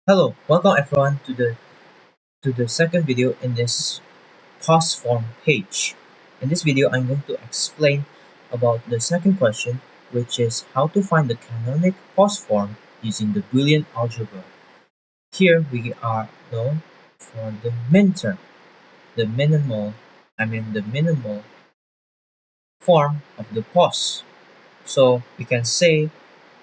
Hello, welcome everyone to the second video in this POS form page. In this video, I'm going to explain about the second question, which is how to find the canonic POS form using the Boolean algebra. Here we are known for the min term, the minimal form of the POS. So we can say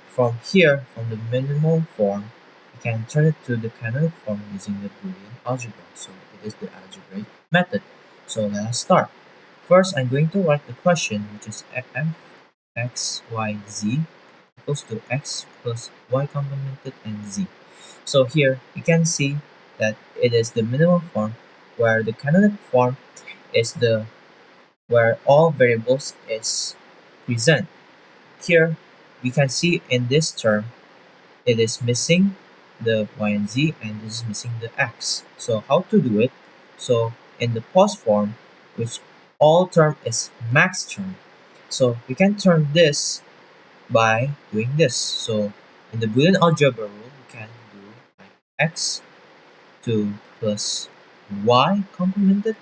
from here, from the minimal form, we can turn it to the canonic form using the Boolean algebra. So it is the algebraic method. So let us start. First, I'm going to write the question, which is f x, y, z equals to x plus y complemented and z. So here you can see that it is the minimal form, where the canonic form is the where all variables is present. Here we can see in this term it is missing the y and z, and this is missing the x. So how to do it? So in the POS form, which all term is max term, so we can turn this by doing this. So in the Boolean algebra rule, we can do like x to plus y complemented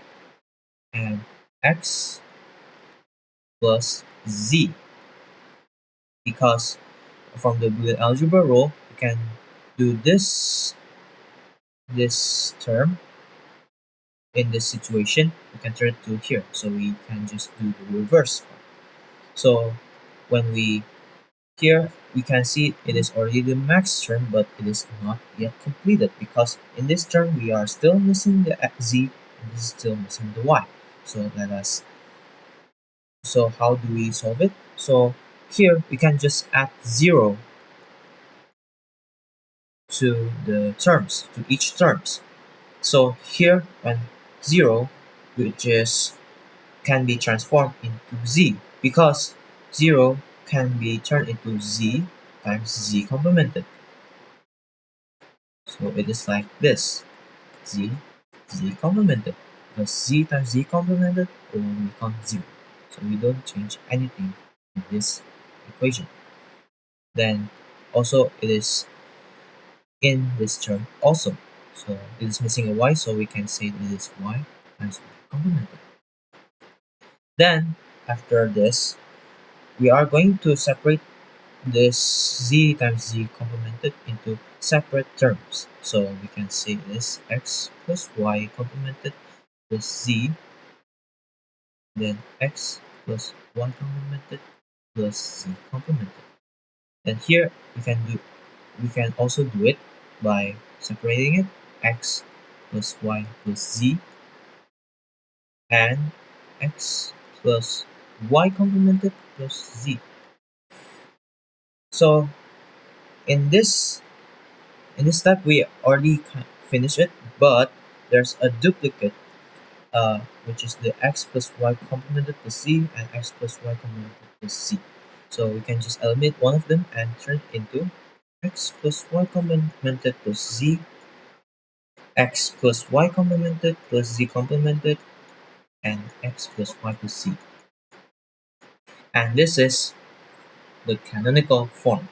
and x plus z, because from the Boolean algebra rule we can do this term. In this situation, we can turn it to here, so we can just do the reverse part. So when we here, we can see it is already the max term, but it is not yet completed, because in this term we are still missing the z and this is still missing the y. So how do we solve it? So here we can just add 0 to the terms, to each terms. So here, when 0, which is can be transformed into z, because 0 can be turned into z times z complemented. So it is like this: z complemented, plus z times z complemented will become 0. So we don't change anything in this equation. Then also it is in this term also. So it is missing a y, so we can say it is y times y complemented. Then after this, we are going to separate this z times z complemented into separate terms. So we can say this x plus y complemented plus z, then x plus y complemented plus z complemented. Then here we can also do it by separating it: x plus y plus z and x plus y complemented plus z. So in this step we already finished it, but there's a duplicate, which is the x plus y complemented plus z and x plus y complemented plus z. So we can just eliminate one of them and turn it into x plus y complemented plus z, x plus y complemented plus z complemented, and x plus y plus z. And this is the canonical form.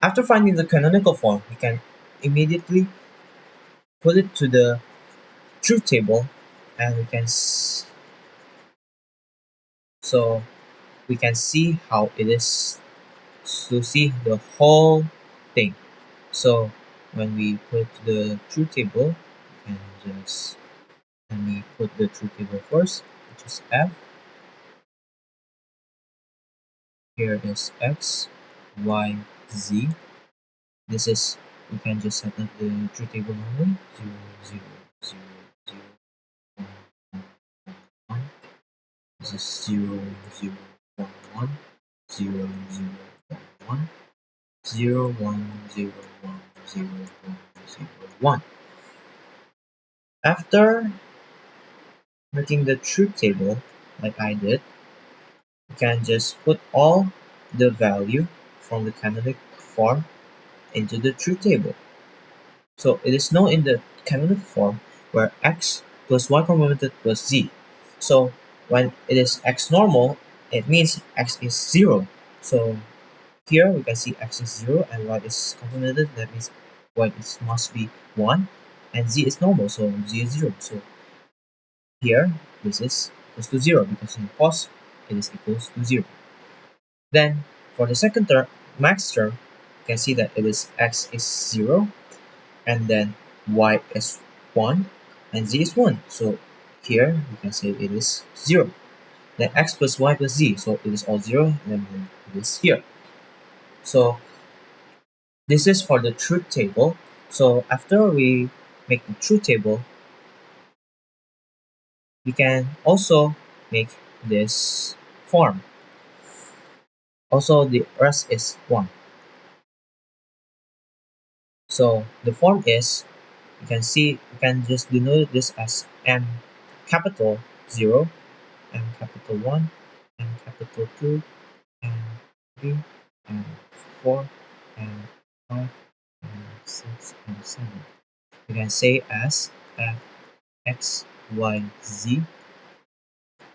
After finding the canonical form, we can immediately put it to the truth table, and so we can see how it is, to see the whole thing. So when we put the truth table, we can just let me put the truth table first, which is f. Here is x, y, z. This is, we can just set up the truth table normally: 0, 0, 0, 0, 1, 1, 1. This is 0, 0, 1, 1, 0, 0, 1, 1, 0, 1, 0, 1, 0, 1, 0, 1. After making the truth table, like I did, you can just put all the value from the canonic form into the truth table. So it is known in the canonic form where x plus y complemented plus z. So when it is x normal, it means x is 0. So Here we can see x is 0 and y is complemented, that means y must be 1, and z is normal, so z is 0. So here this is equals to 0 because in POS it is equals to 0. Then for the second term, max term, you can see that it is x is 0 and then y is 1 and z is 1. So here we can say it is 0. Then x plus y plus z, so it is all 0 and then it is here. So this is for the truth table. So after we make the truth table, we can also make this form. Also the rest is 1. So the form is, you can see, you can just denote this as m capital 0, m capital 1, m capital 2, m 3, m 4, m 5, m 6, m 7. You can say as f x y z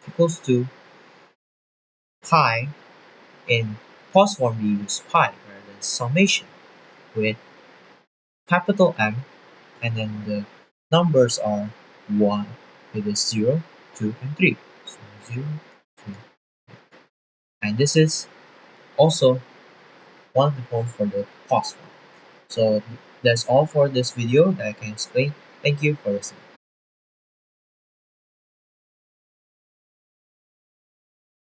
equals to pi. In POS form we use pi rather than summation with capital M, and then the numbers are 1, it is 0, 2, and 3. So 0, 2, and this is also one of the form for the POS form. So that's all for this video that I can explain. Thank you for listening.